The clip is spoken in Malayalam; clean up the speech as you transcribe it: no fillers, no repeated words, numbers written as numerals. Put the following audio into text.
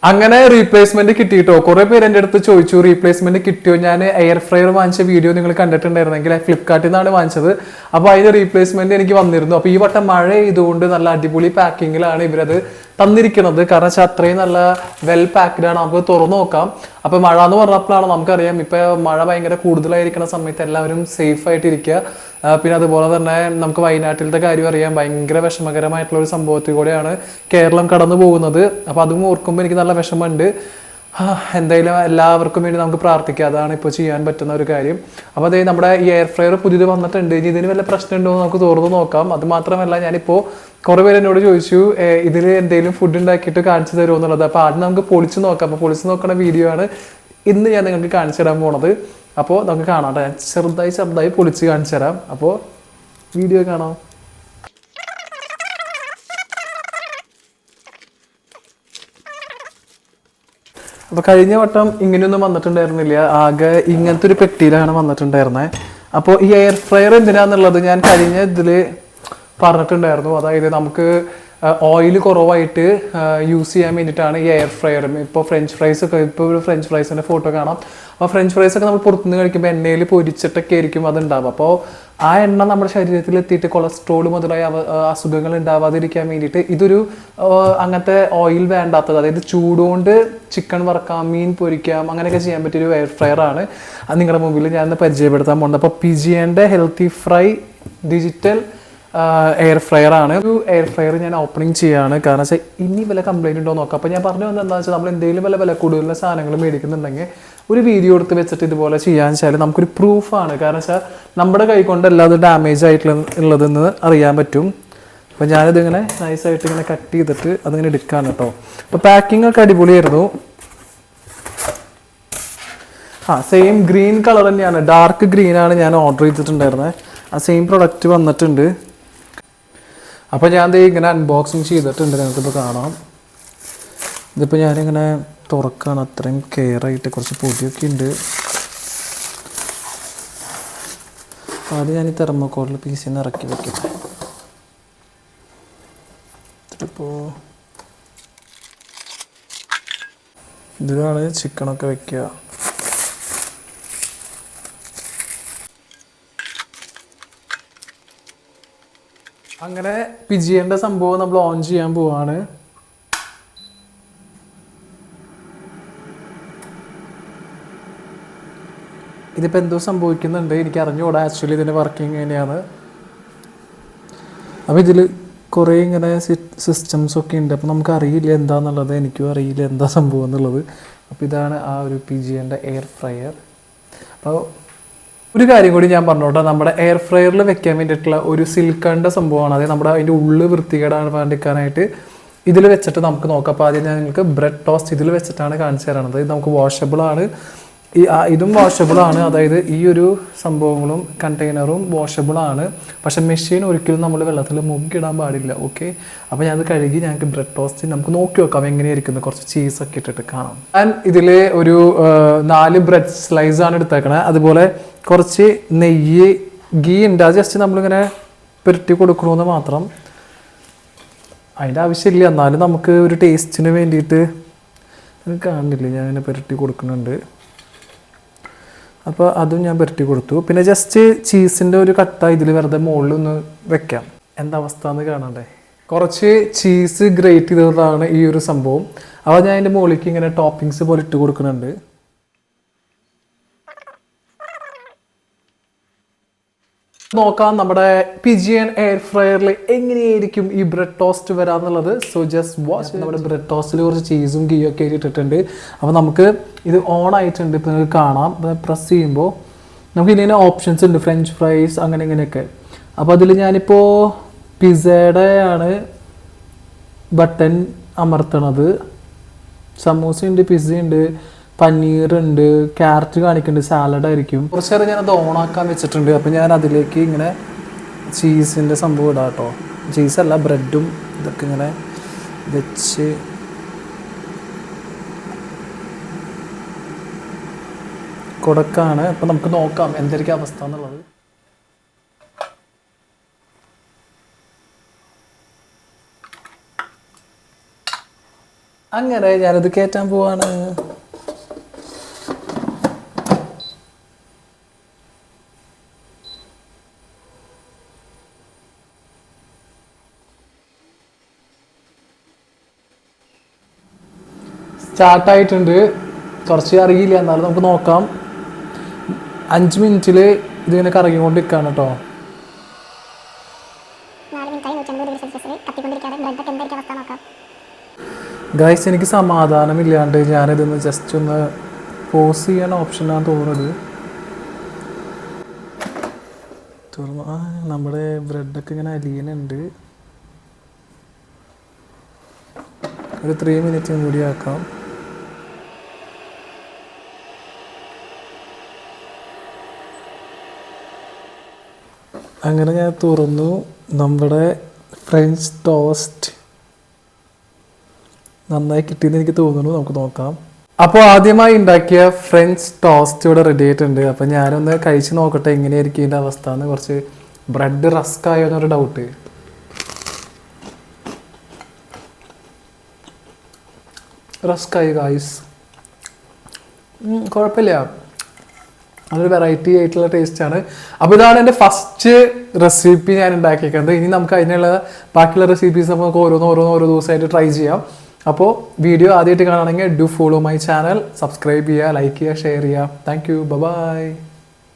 അങ്ങനെ റീപ്ലേസ്മെന്റ് കിട്ടിയിട്ടോ. കുറെ പേര് എൻ്റെ അടുത്ത് ചോദിച്ചു റീപ്ലേസ്മെന്റ് കിട്ടിയോ. ഞാൻ എയർ ഫ്രയർ വാങ്ങിച്ച വീഡിയോ നിങ്ങൾ കണ്ടിട്ടുണ്ടായിരുന്നെങ്കിൽ ഫ്ലിപ്കാർട്ടിൽ നിന്നാണ് വാങ്ങിച്ചത്. അപ്പോൾ അതിന് റീപ്ലേസ്മെന്റ് എനിക്ക് വന്നിരുന്നു. അപ്പോൾ ഈ വട്ടം മഴ ചെയ്തുകൊണ്ട് നല്ല അടിപൊളി പാക്കിങ്ങിലാണ് ഇവരത് തന്നിരിക്കുന്നത്. കാരണം വെച്ചാൽ അത്രയും നല്ല വെൽ പാക്ഡ് ആണ്. നമുക്ക് തുറന്നു നോക്കാം. അപ്പൊ മഴ എന്ന് പറഞ്ഞപ്പോഴാണ് നമുക്കറിയാം ഇപ്പൊ മഴ ഭയങ്കര കൂടുതലായിരിക്കുന്ന സമയത്ത് എല്ലാവരും സേഫ് ആയിട്ട് ഇരിക്കുക. പിന്നെ അതുപോലെ തന്നെ നമുക്ക് വയനാട്ടിലത്തെ കാര്യം അറിയാം. ഭയങ്കര വിഷമകരമായിട്ടുള്ള ഒരു സംഭവത്തിൽ കൂടെയാണ് കേരളം കടന്നു പോകുന്നത്. അപ്പൊ അതും ഓർക്കുമ്പോൾ എനിക്ക് നല്ല വിഷമമുണ്ട്. എന്തായാലും എല്ലാവർക്കും വേണ്ടി നമുക്ക് പ്രാർത്ഥിക്കാം. അതാണ് ഇപ്പോൾ ചെയ്യാൻ പറ്റുന്ന ഒരു കാര്യം. അപ്പോൾ അതേ നമ്മുടെ ഈ എയർ ഫ്രയർ പുതിയത് വന്നിട്ടുണ്ട്. ഇനി ഇതിന് വല്ല പ്രശ്നമുണ്ടോ എന്ന് നമുക്ക് തുറന്നു നോക്കാം. അത് മാത്രമല്ല ഞാനിപ്പോൾ കുറേ പേര് എന്നോട് ചോദിച്ചു ഇതിൽ എന്തെങ്കിലും ഫുഡ് ഉണ്ടാക്കിയിട്ട് കാണിച്ചു തരുമോ എന്നുള്ളത്. അപ്പോൾ ആദ്യം നമുക്ക് പൊളിച്ച് നോക്കാം. അപ്പോൾ പൊളിച്ച് നോക്കുന്ന വീഡിയോ ആണ് ഇന്ന് ഞാൻ നിങ്ങൾക്ക് കാണിച്ചു തരാൻ പോണത്. അപ്പോൾ നമുക്ക് കാണാം. ഞാൻ ചെറുതായി പൊളിച്ച് കാണിച്ചു തരാം. അപ്പോൾ വീഡിയോ കാണാം. അപ്പോൾ കഴിഞ്ഞ വട്ടം ഇങ്ങനെയൊന്നും വന്നിട്ടുണ്ടായിരുന്നില്ല. ആകെ ഇങ്ങനത്തെ ഒരു പെട്ടിയിലാണ് വന്നിട്ടുണ്ടായിരുന്നത്. അപ്പോൾ ഈ എയർ ഫ്രയർ എന്തിനാന്നുള്ളത് ഞാൻ കഴിഞ്ഞ ഇതിൽ പറഞ്ഞിട്ടുണ്ടായിരുന്നു. അതായത് നമുക്ക് ഓയിൽ കുറവായിട്ട് യൂസ് ചെയ്യാൻ വേണ്ടിയിട്ടാണ് ഈ എയർ ഫ്രയർ. ഇപ്പോൾ ഫ്രഞ്ച് ഫ്രൈസ് ഒക്കെ, ഇപ്പോൾ ഒരു ഫ്രഞ്ച് ഫ്രൈസിൻ്റെ ഫോട്ടോ കാണാം. അപ്പോൾ ഫ്രഞ്ച് ഫ്രൈസ് ഒക്കെ നമ്മൾ പുറത്തുനിന്ന് കഴിക്കുമ്പോൾ എണ്ണയിൽ പൊരിച്ചിട്ടൊക്കെ ആയിരിക്കും അതുണ്ടാവുക. അപ്പോൾ ആ എണ്ണ നമ്മുടെ ശരീരത്തിൽ എത്തിയിട്ട് കൊളസ്ട്രോൾ മുതലായ അസുഖങ്ങൾ ഉണ്ടാവാതിരിക്കാൻ വേണ്ടിയിട്ട് ഇതൊരു അങ്ങനത്തെ ഓയിൽ വേണ്ടാത്തത്, അതായത് ചൂടുകൊണ്ട് ചിക്കൻ വറക്കാം, മീൻ പൊരിക്കാം, അങ്ങനെയൊക്കെ ചെയ്യാൻ പറ്റിയൊരു എയർ ഫ്രയർ ആണ്. അത് നിങ്ങളുടെ മുമ്പിൽ ഞാൻ പരിചയപ്പെടുത്താൻ പോകുന്നത്. അപ്പോൾ പിജിയൻ്റെ healthy fry digital air fryer ആണ്. ഒരു എയർ ഫ്രയർ ഞാൻ ഓപ്പണിങ് ചെയ്യാണ്. കാരണം വെച്ചാൽ ഇനി വല്ല കംപ്ലൈൻറ്റ് ഉണ്ടോ നോക്കാം. അപ്പോൾ ഞാൻ പറഞ്ഞു വന്നത് എന്താണെന്ന് വെച്ചാൽ നമ്മൾ എന്തെങ്കിലും വില കൂടുതലുള്ള സാധനങ്ങൾ മേടിക്കുന്നുണ്ടെങ്കിൽ ഒരു വീഡിയോ എടുത്ത് വെച്ചിട്ട് ഇതുപോലെ ചെയ്യാന്ന് വെച്ചാൽ നമുക്കൊരു പ്രൂഫാണ്. കാരണം വെച്ചാൽ നമ്മുടെ കൈ കൊണ്ടല്ല അത് ഡാമേജ് ആയിട്ടുള്ളതെന്ന് അറിയാൻ പറ്റും. അപ്പോൾ ഞാനിതിങ്ങനെ നൈസായിട്ട് ഇങ്ങനെ കട്ട് ചെയ്തിട്ട് അതിങ്ങനെ എടുക്കാണ് കേട്ടോ. അപ്പോൾ പാക്കിംഗ് ഒക്കെ അടിപൊളിയായിരുന്നു. സെയിം ഗ്രീൻ കളർ തന്നെയാണ്, ഡാർക്ക് ഗ്രീനാണ് ഞാൻ ഓർഡർ ചെയ്തിട്ടുണ്ടായിരുന്നത്. ആ സെയിം പ്രൊഡക്റ്റ് വന്നിട്ടുണ്ട്. അപ്പോൾ ഞാൻ ഇങ്ങനെ അൺബോക്സിങ് ചെയ്തിട്ടുണ്ട്. നിങ്ങൾക്കിപ്പോൾ കാണാം. ഇതിപ്പോൾ ഞാനിങ്ങനെ തുറക്കുകയാണ്. അത്രയും കെയർ ആയിട്ട് കുറച്ച് പൊടിയൊക്കെ ഉണ്ട്. ആദ്യം ഞാൻ ഈ തെർമോക്കോളിൽ പീസിൽ നിന്ന് ഇറക്കി വെക്കട്ടെ. ഇപ്പോൾ ഇതിലാണ് ചിക്കനൊക്കെ വെക്കുക. അങ്ങനെ പിജിയൻ്റെ സംഭവം നമ്മൾ ഓൺ ചെയ്യാൻ പോവാണ്. ഇതിപ്പോൾ എന്തോ സംഭവിക്കുന്നുണ്ട്, എനിക്ക് അറിഞ്ഞുകൂടാ ആക്ച്വലി ഇതിൻ്റെ വർക്കിംഗ് എങ്ങനെയാണ്. അപ്പോൾ ഇതിൽ കുറേ ഇങ്ങനെ സിസ്റ്റംസൊക്കെ ഉണ്ട്. അപ്പോൾ നമുക്കറിയില്ല എന്താണെന്നുള്ളത്, എനിക്കും അറിയില്ല എന്താ സംഭവം എന്നുള്ളത്. അപ്പോൾ ഇതാണ് ആ ഒരു പിജിയൻ്റെ എയർ ഫ്രയർ. അപ്പോൾ ഒരു കാര്യം കൂടി ഞാൻ പറഞ്ഞോട്ടെ, നമ്മുടെ എയർ ഫ്രയറിൽ വെക്കാൻ വേണ്ടിയിട്ടുള്ള ഒരു സിലിക്കണിൻ്റെ സംഭവമാണ്. അതായത് നമ്മുടെ അതിൻ്റെ ഉള്ളിൽ വൃത്തികേടാണ് വേണ്ടിക്കാനായിട്ട് ഇതിൽ വെച്ചിട്ട് നമുക്ക് നോക്കാം. അപ്പോൾ ആദ്യം ഞാൻ നിങ്ങൾക്ക് ബ്രെഡ് ടോസ്റ്റ് ഇതിൽ വെച്ചിട്ടാണ് കാണിച്ചു തരണത്. ഇത് നമുക്ക് വാഷബിളാണ്. ഇതും വാഷബിളാണ്. അതായത് ഈ ഒരു സംഭവങ്ങളും കണ്ടെയ്നറും വാഷബിളാണ്. പക്ഷെ മെഷീൻ ഒരിക്കലും നമ്മൾ വെള്ളത്തിൽ മുക്കിടാൻ പാടില്ല. ഓക്കെ, അപ്പോൾ ഞാനത് കഴുകി ഞങ്ങൾക്ക് ബ്രെഡ് ടോസ്റ്റ് നമുക്ക് നോക്കി നോക്കാം എങ്ങനെയായിരിക്കുന്നത്. കുറച്ച് ചീസൊക്കെ ഇട്ടിട്ട് കാണാം. ഞാൻ ഇതിൽ ഒരു 4 ബ്രെഡ് സ്ലൈസാണ് എടുത്തേക്കണത്. അതുപോലെ കുറച്ച് നെയ്യ്, ഗീ ഉണ്ട്. അത് ജസ്റ്റ് നമ്മളിങ്ങനെ പുരട്ടി കൊടുക്കണമെന്ന് മാത്രം, അതിൻ്റെ ആവശ്യമില്ല. എന്നാലും നമുക്ക് ഒരു ടേസ്റ്റിന് വേണ്ടിയിട്ട് കാണുന്നില്ല, ഞാൻ ഇങ്ങനെ പുരട്ടി കൊടുക്കുന്നുണ്ട്. അപ്പോൾ അതും ഞാൻ പുരട്ടി കൊടുത്തു. പിന്നെ ജസ്റ്റ് ചീസിൻ്റെ ഒരു കട്ട ഇതിൽ വെറുതെ മുകളിലൊന്ന് വെക്കാം. എന്താ അവസ്ഥ എന്ന് കാണണ്ടേ. കുറച്ച് ചീസ് ഗ്രേറ്റ് ചെയ്തതാണ് ഈ ഒരു സംഭവം. അപ്പോൾ ഞാൻ അതിൻ്റെ മുകളിലേക്ക് ഇങ്ങനെ ടോപ്പിങ്സ് പോലെ ഇട്ട് കൊടുക്കുന്നുണ്ട്. നോക്കാം നമ്മുടെ പിജിയൻ എയർ ഫ്രയറിൽ എങ്ങനെയായിരിക്കും ഈ ബ്രെഡ് ടോസ്റ്റ് വരാന്നുള്ളത്. So just watch. നമ്മുടെ ബ്രെഡ് ടോസ്റ്റിൽ കുറച്ച് ചീസും ഗീയും ഒക്കെ ഇട്ടിട്ടുണ്ട്. അപ്പോൾ നമുക്ക് ഇത് ഓൺ ആയിട്ടുണ്ട്. ഇപ്പോൾ നിങ്ങൾക്ക് കാണാം. പ്രസ് ചെയ്യുമ്പോൾ നമുക്ക് ഇതിന് ഓപ്ഷൻസ് ഉണ്ട്, ഫ്രഞ്ച് ഫ്രൈസ് അങ്ങനെ ഇങ്ങനെയൊക്കെ. അപ്പോൾ അതിൽ ഞാനിപ്പോൾ പിസയുടെ ആണ് ബട്ടൺ അമർത്തണത്. സമൂസയുണ്ട്, പിസയുണ്ട്, പനീറുണ്ട്, ക്യാരറ്റ് കാണിക്കുന്നുണ്ട്, സാലഡ് ആയിരിക്കും. കുറച്ച് നേരം ഞാനത് ഓണാക്കാൻ വെച്ചിട്ടുണ്ട്. അപ്പോൾ ഞാൻ അതിലേക്ക് ഇങ്ങനെ ചീസിൻ്റെ സംഭവം ഇടാം കേട്ടോ. ചീസല്ല, ബ്രെഡും ഇതൊക്കെ ഇങ്ങനെ വെച്ച് കൊടുക്കാണ്. അപ്പോൾ നമുക്ക് നോക്കാം എന്തായിരിക്കും അവസ്ഥ എന്നുള്ളത്. അങ്ങനെ ഞാനത് കയറ്റാൻ പോവാണ്. സ്റ്റാർട്ടായിട്ടുണ്ട്. കുറച്ച് അറിയില്ല, എന്നാലും നമുക്ക് നോക്കാം. 5 മിനിറ്റിൽ ഇതിങ്ങനെ കറങ്ങിക്കൊണ്ടിരിക്കുകയാണ് കേട്ടോ. ഗൈസ്, എനിക്ക് സമാധാനമില്ലാണ്ട് ഞാനിതൊന്ന് ജസ്റ്റ് ഒന്ന് പോസ് ചെയ്യാൻ ഓപ്ഷനാണ് തോന്നുന്നത്. തുറന്നു. നമ്മുടെ ബ്രെഡൊക്കെ ഇങ്ങനെ അലിയനുണ്ട്. ഒരു 3 മിനിറ്റും കൂടി ആക്കാം. അങ്ങനെ ഞാൻ തുറന്നു. നമ്മുടെ ഫ്രഞ്ച് ടോസ്റ്റ് നന്നായി കിട്ടിയെന്ന് എനിക്ക് തോന്നുന്നു. നമുക്ക് നോക്കാം. അപ്പോൾ ആദ്യമായി ഉണ്ടാക്കിയ ഫ്രഞ്ച് ടോസ്റ്റ് ഇവിടെ റെഡി ആയിട്ടുണ്ട്. അപ്പോൾ ഞാനൊന്ന് കഴിച്ച് നോക്കട്ടെ എങ്ങനെയായിരിക്കും ഇതിൻ്റെ അവസ്ഥ എന്ന്. കുറച്ച് ബ്രെഡ് റസ്ക് ആയോ എന്നൊരു ഡൗട്ട്. റസ്കായി ഗായ്സ്, കുഴപ്പമില്ല. അതൊരു വെറൈറ്റി ആയിട്ടുള്ള ടേസ്റ്റാണ്. അപ്പോൾ ഇതാണ് എൻ്റെ ഫസ്റ്റ് റെസിപ്പി ഞാൻ ഉണ്ടാക്കിയേക്കുന്നത്. ഇനി നമുക്ക് അതിനുള്ള ബാക്കിയുള്ള റെസിപ്പീസ് നമുക്ക് ഓരോ ദിവസമായിട്ട് ട്രൈ ചെയ്യാം. അപ്പോൾ വീഡിയോ ആദ്യമായിട്ട് കാണുകയാണെങ്കിൽ do follow my channel, subscribe ചെയ്യുക, ലൈക്ക് ചെയ്യുക, ഷെയർ ചെയ്യുക. Thank you, by.